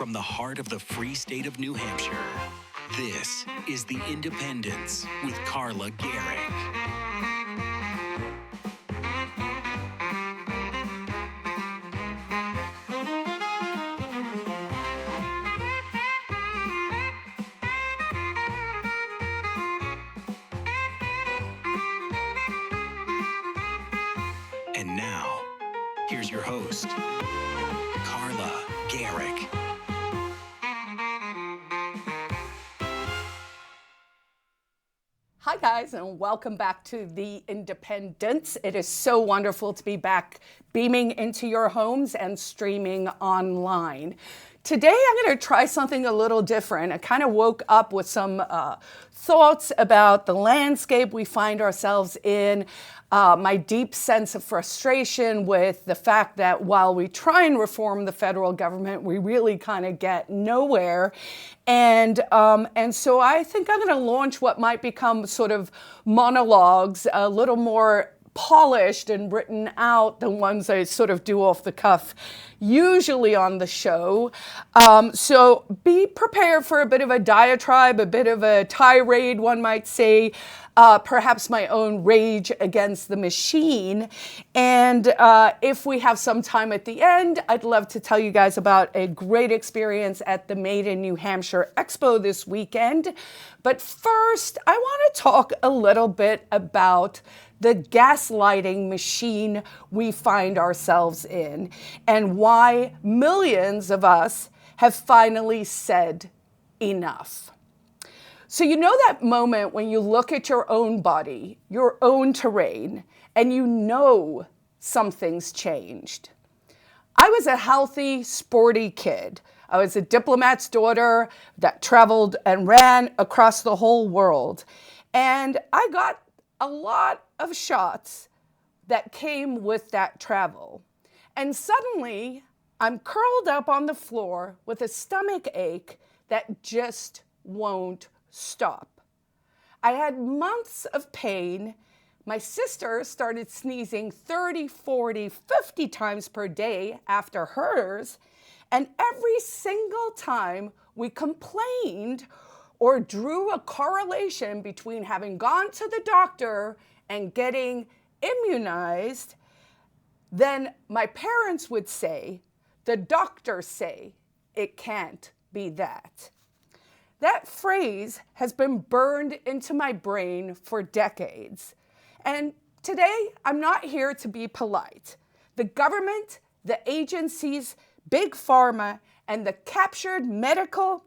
from the heart of the free state of New Hampshire. This is The Independents with Carla Gericke. And now, here's your host, Carla Gericke. Hi guys, and welcome back to The Independents. It is so wonderful to be back beaming into your homes and streaming online. Today I'm going to try something a little different. I kind of woke up with some thoughts about the landscape we find ourselves in, my deep sense of frustration with the fact that while we try and reform the federal government, we really kind of get nowhere. And so I think I'm going to launch what might become sort of monologues, a little more polished and written out than ones I sort of do off the cuff, usually on the show. So be prepared for a bit of a diatribe, a bit of a tirade, one might say, perhaps my own rage against the machine. And if we have some time at the end, I'd love to tell you guys about a great experience at the Made in New Hampshire Expo this weekend. But first, I want to talk a little bit about the gaslighting machine we find ourselves in and why millions of us have finally said enough. So you know that moment when you look at your own body, your own terrain, and you know something's changed. I was a healthy, sporty kid. I was a diplomat's daughter that traveled and ran across the whole world. And I got a lot of shots that came with that travel. And suddenly, I'm curled up on the floor with a stomach ache that just won't stop. I had months of pain. My sister started sneezing 30, 40, 50 times per day after hers. And every single time we complained or drew a correlation between having gone to the doctor and getting immunized, then my parents would say, the doctors say, it can't be that. That phrase has been burned into my brain for decades. And today, I'm not here to be polite. The government, the agencies, Big Pharma, and the captured medical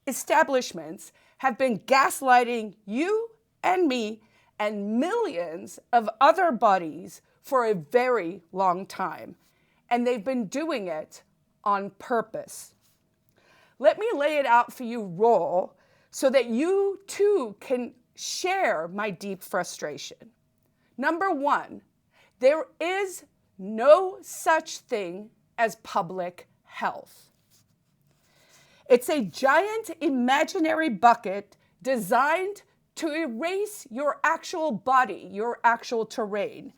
establishments have been gaslighting you and me and millions of other bodies for a very long time. And they've been doing it on purpose. Let me lay it out for you raw so that you too can share my deep frustration. Number one, there is no such thing as public health. It's a giant imaginary bucket designed to erase your actual body, your actual terrain.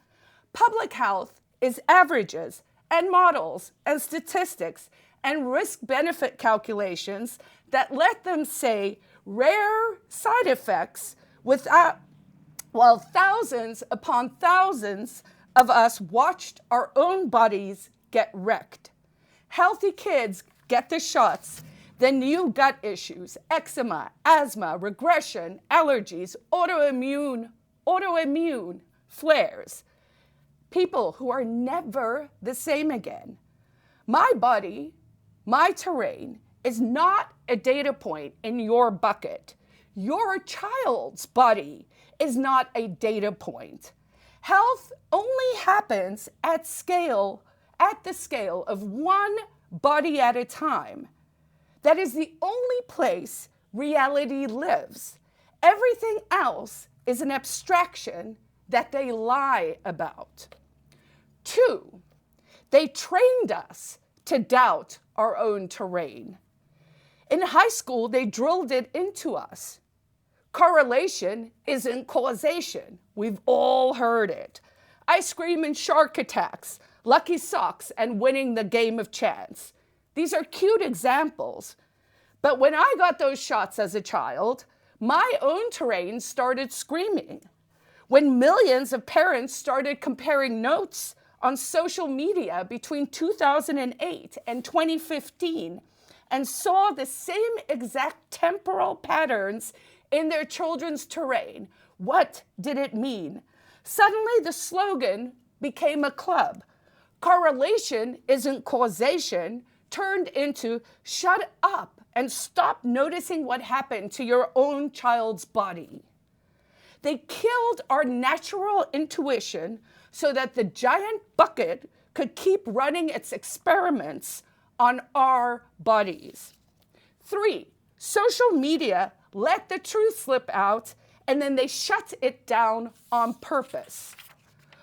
Public health is averages and models and statistics and risk-benefit calculations that let them say rare side effects without, while thousands upon thousands of us watched our own bodies get wrecked. Healthy kids get the shots, then new gut issues, eczema, asthma, regression, allergies, autoimmune flares. People who are never the same again. My body, my terrain, is not a data point in your bucket. Your child's body is not a data point. Health only happens at the scale of one body at a time. That is the only place reality lives. Everything else is an abstraction that they lie about. 2, they trained us to doubt our own terrain. In high school, they drilled it into us. Correlation isn't causation. We've all heard it. Ice cream and shark attacks, lucky socks, and winning the game of chance. These are cute examples. But when I got those shots as a child, my own terrain started screaming. When millions of parents started comparing notes on social media between 2008 and 2015 and saw the same exact temporal patterns in their children's terrain, what did it mean? Suddenly the slogan became a club. Correlation isn't causation turned into shut up and stop noticing what happened to your own child's body. They killed our natural intuition so that the giant bucket could keep running its experiments on our bodies. 3, social media let the truth slip out and then they shut it down on purpose.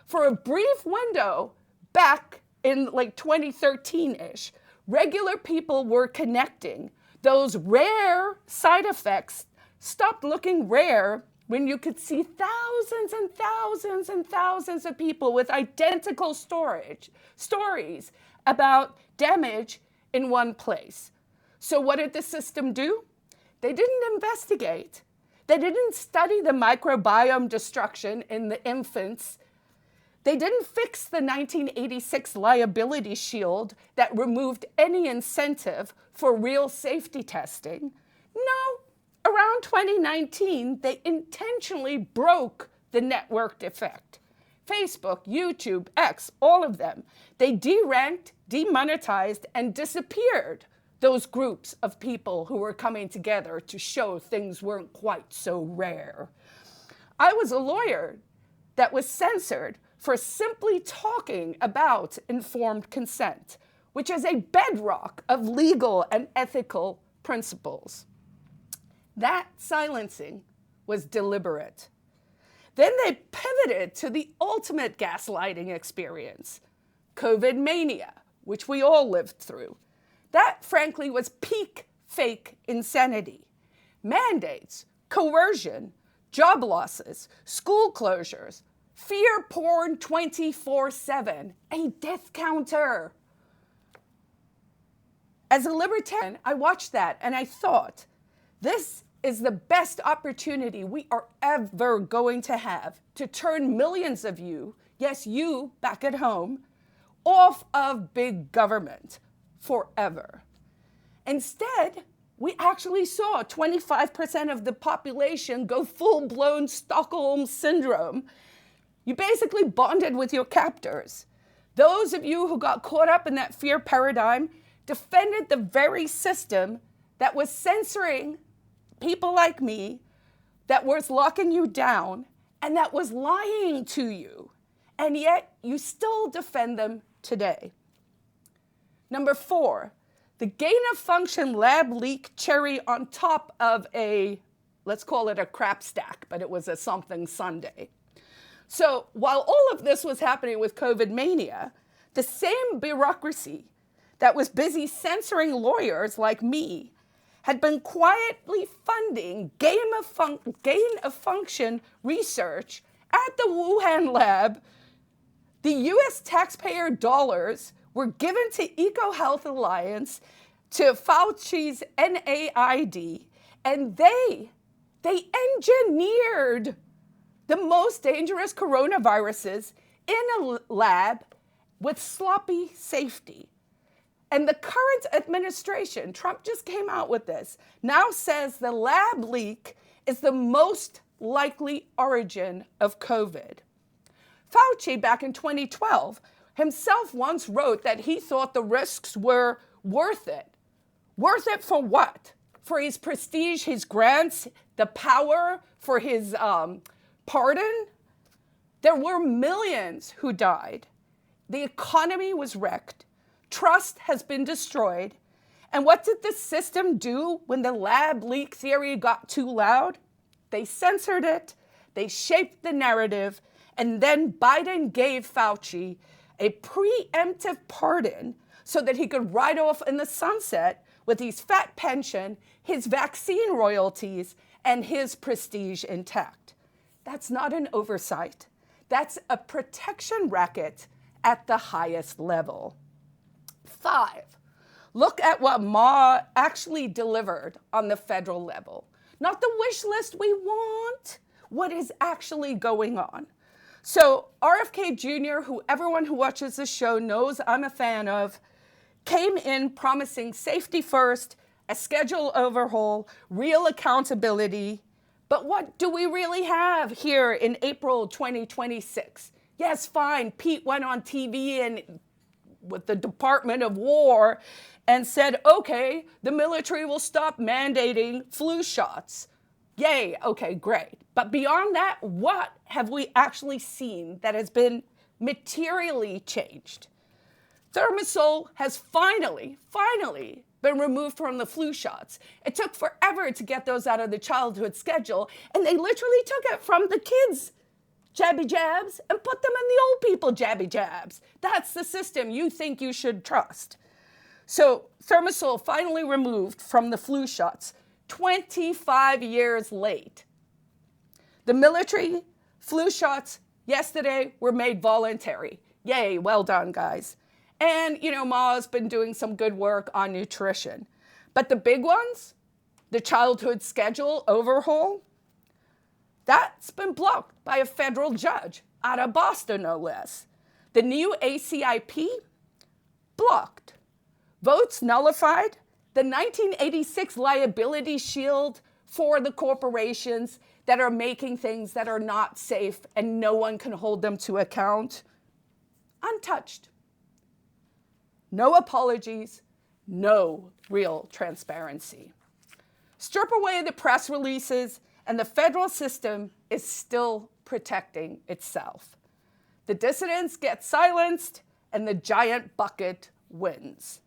For a brief window back in like 2013-ish, regular people were connecting. Those rare side effects stopped looking rare when you could see thousands and thousands and thousands of people with identical stories about damage in one place. So what did the system do? They didn't investigate. They didn't study the microbiome destruction in the infants. They didn't fix the 1986 liability shield that removed any incentive for real safety testing. No, around 2019, they intentionally broke the networked effect. Facebook, YouTube, X, all of them. They deranked, demonetized, and disappeared those groups of people who were coming together to show things weren't quite so rare. I was a lawyer that was censored for simply talking about informed consent, which is a bedrock of legal and ethical principles. That silencing was deliberate. Then they pivoted to the ultimate gaslighting experience, COVID mania, which we all lived through. That, frankly, was peak fake insanity. Mandates, coercion, job losses, school closures, fear porn 24/7, a death counter. As a libertarian, I watched that and I thought, this is the best opportunity we are ever going to have to turn millions of you, yes, you back at home, off of big government forever. Instead, we actually saw 25% of the population go full-blown Stockholm syndrome. You basically bonded with your captors. Those of you who got caught up in that fear paradigm defended the very system that was censoring people like me, that was locking you down, and that was lying to you. And yet you still defend them today. Number 4, the gain-of-function lab leak cherry on top of a, let's call it a crap stack, but it was a something sundae. So while all of this was happening with COVID mania, the same bureaucracy that was busy censoring lawyers like me had been quietly funding gain-of-function research at the Wuhan lab. The US taxpayer dollars were given to EcoHealth Alliance, to Fauci's NIAID, and they engineered the most dangerous coronaviruses in a lab with sloppy safety. And the current administration, Trump just came out with this, now says the lab leak is the most likely origin of COVID. Fauci, back in 2012, himself once wrote that he thought the risks were worth it. Worth it for what? For his prestige, his grants, the power, for his pardon? There were millions who died. The economy was wrecked. Trust has been destroyed. And what did the system do when the lab leak theory got too loud? They censored it, they shaped the narrative, and then Biden gave Fauci a preemptive pardon so that he could ride off in the sunset with his fat pension, his vaccine royalties, and his prestige intact. That's not an oversight. That's a protection racket at the highest level. 5, Look at what Ma actually delivered on the federal level. Not the wish list we want, what is actually going on. So RFK Jr., who everyone who watches this show knows I'm a fan of, came in promising safety first, a schedule overhaul, real accountability. But what do we really have here in April 2026? Yes, fine, Pete went on TV and with the Department of War and said, okay, the military will stop mandating flu shots. Yay, okay, great. But beyond that, what have we actually seen that has been materially changed? Thimerosal has finally been removed from the flu shots. It took forever to get those out of the childhood schedule, and they literally took it from the kids' jabby jabs and put them in the old people jabby jabs. That's the system you think you should trust. So Thimerosal finally removed from the flu shots, 25 years late. The military flu shots yesterday were made voluntary. Yay, well done, guys. And, Ma's been doing some good work on nutrition. But the big ones, the childhood schedule overhaul, that's been blocked by a federal judge out of Boston, no less. The new ACIP, blocked. Votes nullified. The 1986 liability shield for the corporations that are making things that are not safe and no one can hold them to account, untouched. No apologies, no real transparency. Strip away the press releases, and the federal system is still protecting itself. The dissidents get silenced, and the giant bucket wins.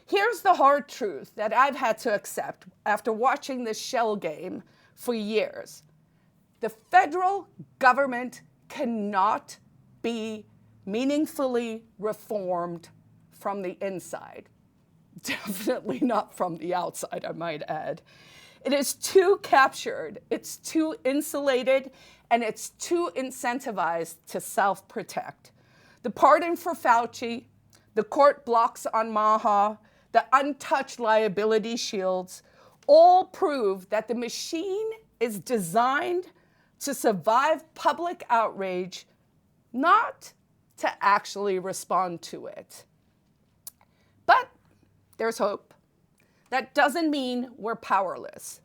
Here's the hard truth that I've had to accept after watching this shell game for years. The federal government cannot be meaningfully reformed from the inside. Definitely not from the outside, I might add. It is too captured, it's too insulated, and it's too incentivized to self-protect. The pardon for Fauci, the court blocks on Maha, the untouched liability shields, all prove that the machine is designed to survive public outrage, not to actually respond to it. But there's hope. That doesn't mean we're powerless.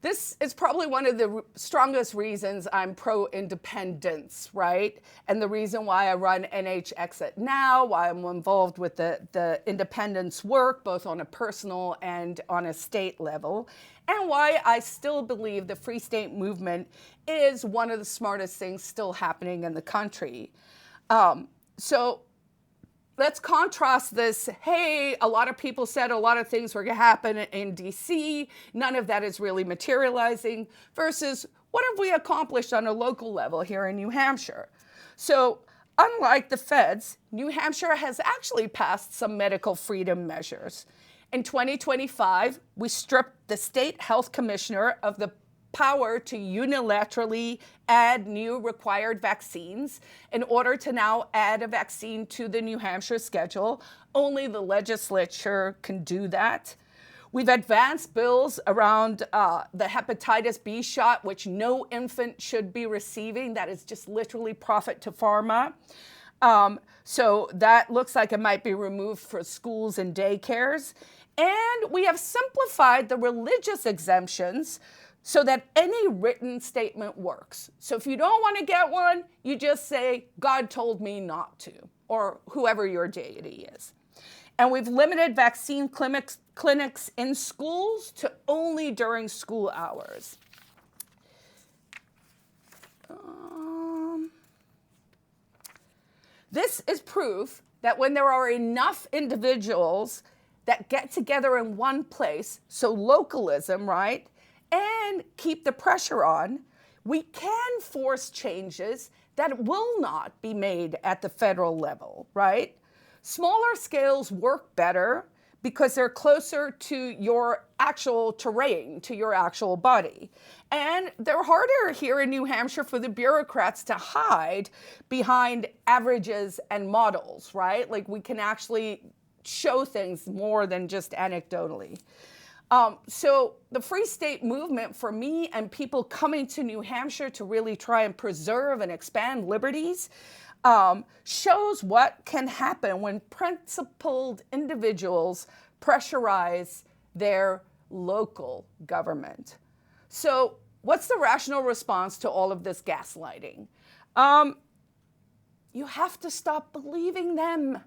This is probably one of the strongest reasons I'm pro-independence, right? And the reason why I run NH Exit Now, why I'm involved with the independence work, both on a personal and on a state level, and why I still believe the Free State movement is one of the smartest things still happening in the country. So let's contrast this. Hey, a lot of people said a lot of things were going to happen in DC. None of that is really materializing versus what have we accomplished on a local level here in New Hampshire? So unlike the feds, New Hampshire has actually passed some medical freedom measures. In 2025, we stripped the state health commissioner of the power to unilaterally add new required vaccines in order to now add a vaccine to the New Hampshire schedule. Only the legislature can do that. We've advanced bills around the hepatitis B shot, which no infant should be receiving. That is just literally profit to pharma. So that looks like it might be removed for schools and daycares. And we have simplified the religious exemptions so that any written statement works. So if you don't want to get one, you just say, God told me not to, or whoever your deity is. And we've limited vaccine clinics in schools to only during school hours. This is proof that when there are enough individuals that get together in one place, so localism, right, and keep the pressure on, we can force changes that will not be made at the federal level, right? Smaller scales work better because they're closer to your actual terrain, to your actual body. And they're harder here in New Hampshire for the bureaucrats to hide behind averages and models, right? Like we can actually show things more than just anecdotally. So the Free State movement for me and people coming to New Hampshire to really try and preserve and expand liberties shows what can happen when principled individuals pressurize their local government. So what's the rational response to all of this gaslighting? You have to stop believing them.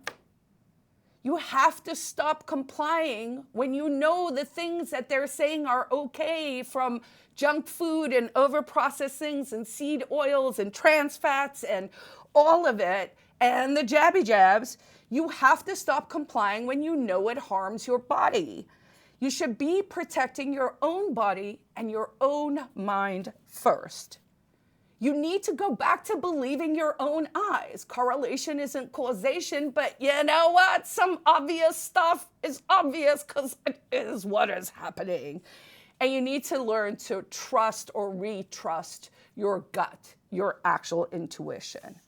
You have to stop complying when you know the things that they're saying are okay, from junk food and overprocessed things and seed oils and trans fats and all of it and the jabby jabs. You have to stop complying when you know it harms your body. You should be protecting your own body and your own mind first. You need to go back to believing your own eyes. Correlation isn't causation, but you know what? Some obvious stuff is obvious because it is what is happening. And you need to learn to trust or retrust your gut, your actual intuition.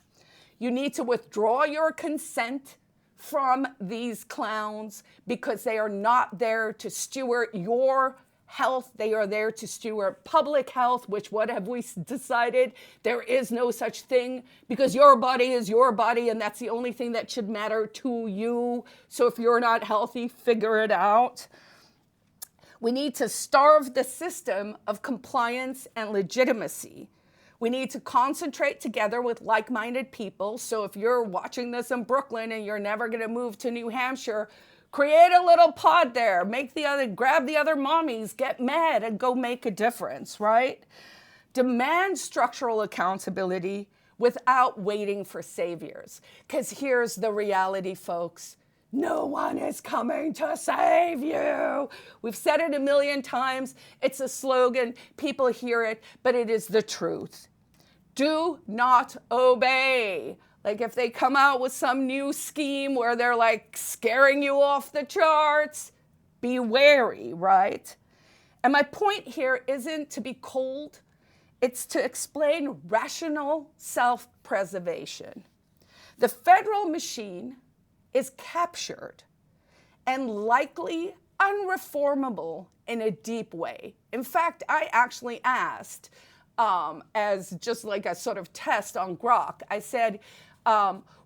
You need to withdraw your consent from these clowns because they are not there to steward your health. They are there to steward public health, which what have we decided? There is no such thing because your body is your body and that's the only thing that should matter to you. So if you're not healthy, figure it out. We need to starve the system of compliance and legitimacy. We need to concentrate together with like-minded people. So if you're watching this in Brooklyn and you're never going to move to New Hampshire, create a little pod there, grab the other mommies, get mad and go make a difference, right? Demand structural accountability without waiting for saviors. Because here's the reality, folks. No one is coming to save you. We've said it a million times. It's a slogan. People hear it, but it is the truth. Do not obey. Like if they come out with some new scheme where they're like scaring you off the charts, be wary, right? And my point here isn't to be cold. It's to explain rational self-preservation. The federal machine is captured and likely unreformable in a deep way. In fact, I actually asked, as just like a sort of test on Grok, I said,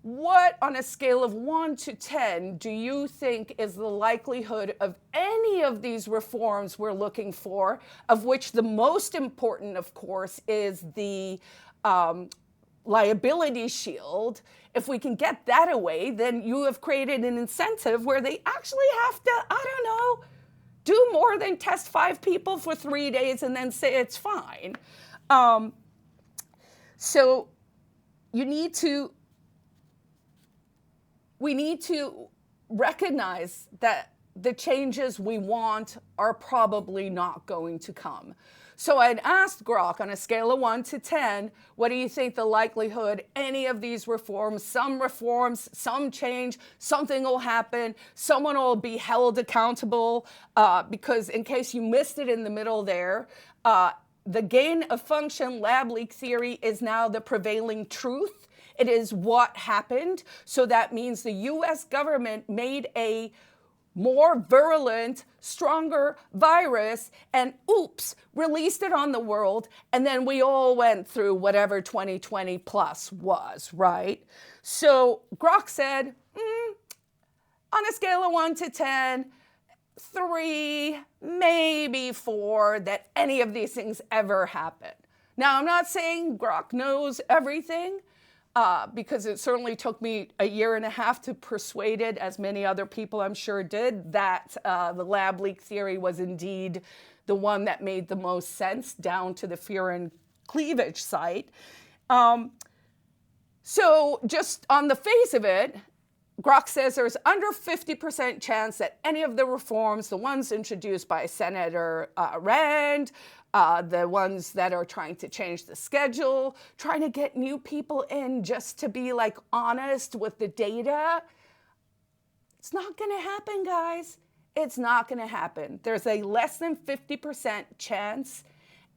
what on a scale of 1 to 10 do you think is the likelihood of any of these reforms we're looking for, of which the most important, of course, is the liability shield? If we can get that away, then you have created an incentive where they actually have to, I don't know, do more than test 5 people for 3 days and then say it's fine. So we need to recognize that the changes we want are probably not going to come. So I'd asked Grok on a scale of 1 to 10, what do you think the likelihood any of these reforms, some change, something will happen, someone will be held accountable, because in case you missed it in the middle there, the gain of function lab leak theory is now the prevailing truth. It is what happened. So that means the US government made a more virulent, stronger virus and oops, released it on the world. And then we all went through whatever 2020 plus was, right? So Grok said, on a scale of 1 to 10, 3, maybe 4, that any of these things ever happen. Now, I'm not saying Grok knows everything, because it certainly took me a year and a half to persuade it, as many other people I'm sure did, that the lab leak theory was indeed the one that made the most sense, down to the fear and cleavage site. So just on the face of it, Grok says there's under 50% chance that any of the reforms, the ones introduced by Senator Rand, the ones that are trying to change the schedule, trying to get new people in just to be like honest with the data, it's not going to happen, guys. It's not going to happen. There's a less than 50% chance,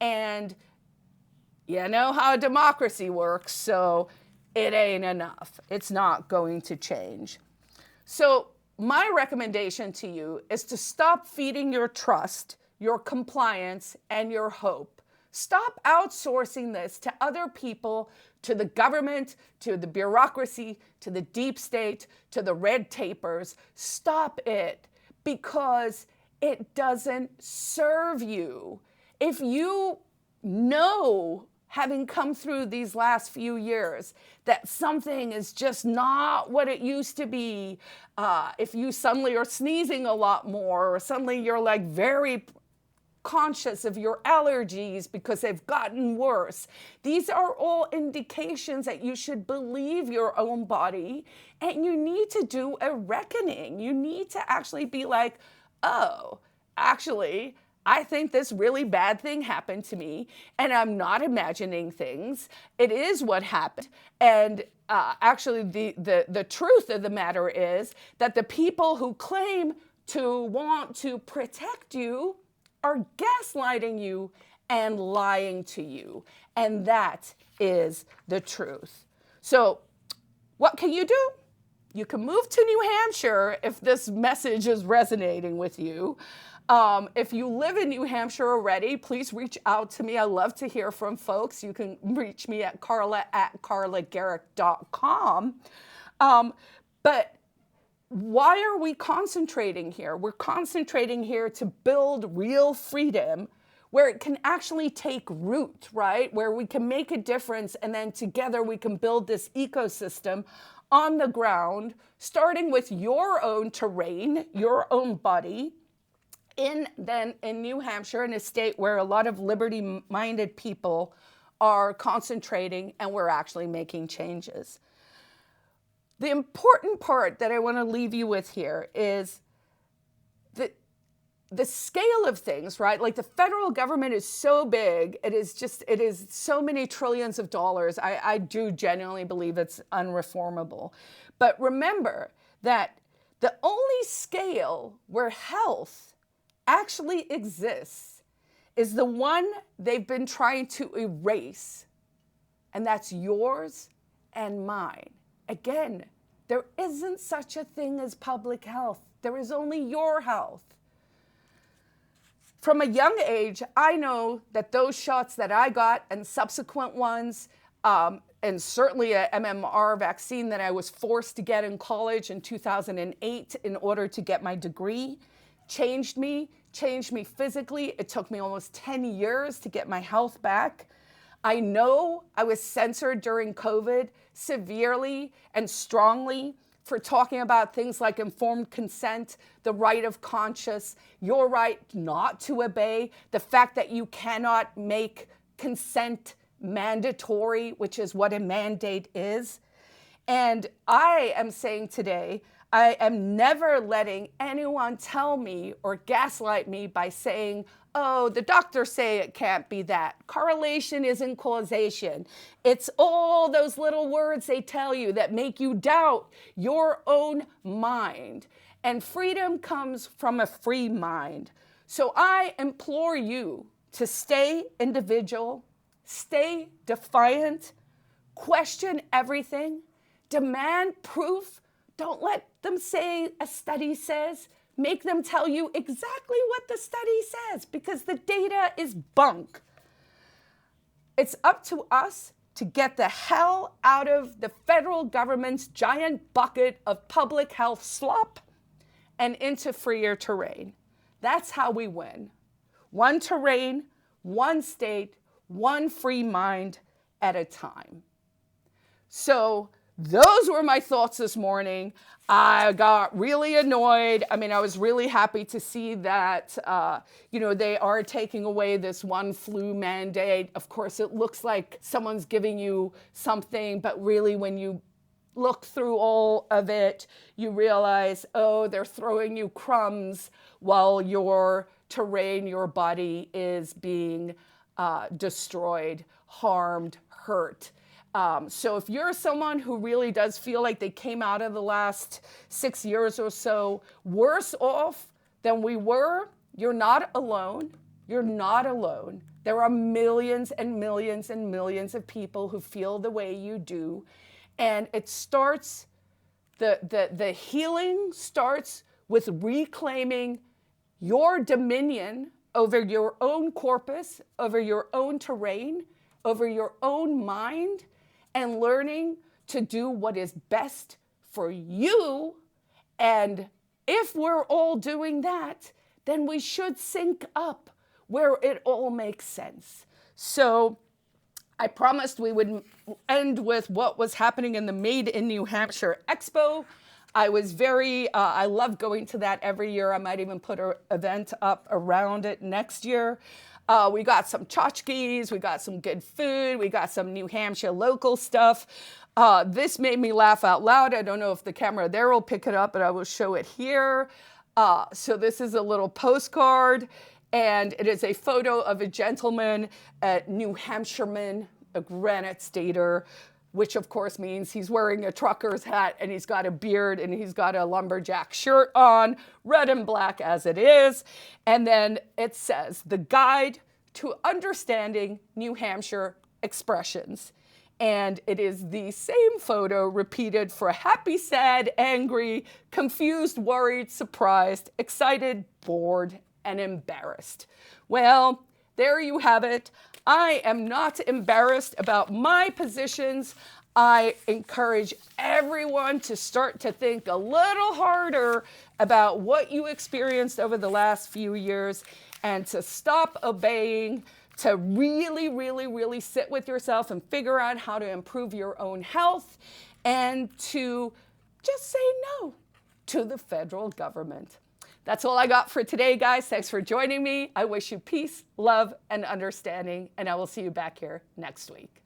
and you know how democracy works, so it ain't enough. It's not going to change. So my recommendation to you is to stop feeding your trust, your compliance, and your hope. Stop outsourcing this to other people, to the government, to the bureaucracy, to the deep state, to the red tapers. Stop it, because it doesn't serve you. If you know, having come through these last few years, that something is just not what it used to be, if you suddenly are sneezing a lot more, or suddenly you're like very conscious of your allergies because they've gotten worse, these are all indications that you should believe your own body, and you need to do a reckoning. You need to actually be like, oh, actually, I think this really bad thing happened to me, and I'm not imagining things. It is what happened. And actually, the truth of the matter is that the people who claim to want to protect you are gaslighting you and lying to you. And that is the truth. So what can you do? You can move to New Hampshire if this message is resonating with you. If you live in New Hampshire already, please reach out to me. I love to hear from folks. You can reach me at carla@carlagericke.com. But why are we concentrating here? We're concentrating here to build real freedom where it can actually take root, right? Where we can make a difference, and then together we can build this ecosystem on the ground, starting with your own terrain, your own body, in New Hampshire, in a state where a lot of liberty-minded people are concentrating, and we're actually making changes. The important part that I want to leave you with here is the scale of things, right? Like, the federal government is so big, it is so many trillions of dollars. I do genuinely believe it's unreformable. But remember that the only scale where health actually exists is the one they've been trying to erase, and that's yours and mine. Again, there isn't such a thing as public health. There is only your health. From a young age, I know that those shots that I got and subsequent ones, and certainly a MMR vaccine that I was forced to get in college in 2008 in order to get my degree, changed me physically. It took me almost 10 years to get my health back. I know I was censored during COVID severely and strongly for talking about things like informed consent, the right of conscience, your right not to obey, the fact that you cannot make consent mandatory, which is what a mandate is. And I am saying today, I am never letting anyone tell me or gaslight me by saying, oh, the doctors say it can't be that. Correlation isn't causation. It's all those little words they tell you that make you doubt your own mind. And freedom comes from a free mind. So I implore you to stay individual, stay defiant, question everything, demand proof. Don't let them say a study says. Make them tell you exactly what the study says, because the data is bunk. It's up to us to get the hell out of the federal government's giant bucket of public health slop and into freer terrain. That's how we win. One terrain, one state, one free mind at a time. So those were my thoughts this morning. I got really annoyed. I mean, I was really happy to see that, they are taking away this one flu mandate. Of course, it looks like someone's giving you something, but really when you look through all of it, you realize, oh, they're throwing you crumbs while your terrain, your body is being destroyed, harmed, hurt. So if you're someone who really does feel like they came out of the last 6 years or so worse off than we were, you're not alone. You're not alone. There are millions and millions and millions of people who feel the way you do. And it starts The healing starts with reclaiming your dominion over your own corpus, over your own terrain, over your own mind, and learning to do what is best for you. And if we're all doing that, then we should sync up where it all makes sense. So I promised we would end with what was happening in the Made in New Hampshire Expo. I was I love going to that every year. I might even put an event up around it next year. We got some tchotchkes, we got some good food, we got some New Hampshire local stuff. This made me laugh out loud. I don't know if the camera there will pick it up, but I will show it here. So this is a little postcard, and it is a photo of a gentleman, a New Hampshireman, a Granite Stater, which of course means he's wearing a trucker's hat and he's got a beard and he's got a lumberjack shirt on, red and black as it is. And then it says, "The Guide to Understanding New Hampshire Expressions." And it is the same photo repeated for happy, sad, angry, confused, worried, surprised, excited, bored, and embarrassed. Well, there you have it. I am not embarrassed about my positions. I encourage everyone to start to think a little harder about what you experienced over the last few years and to stop obeying, to really, really, really sit with yourself and figure out how to improve your own health, and to just say no to the federal government. That's all I got for today, guys. Thanks for joining me. I wish you peace, love, and understanding, and I will see you back here next week.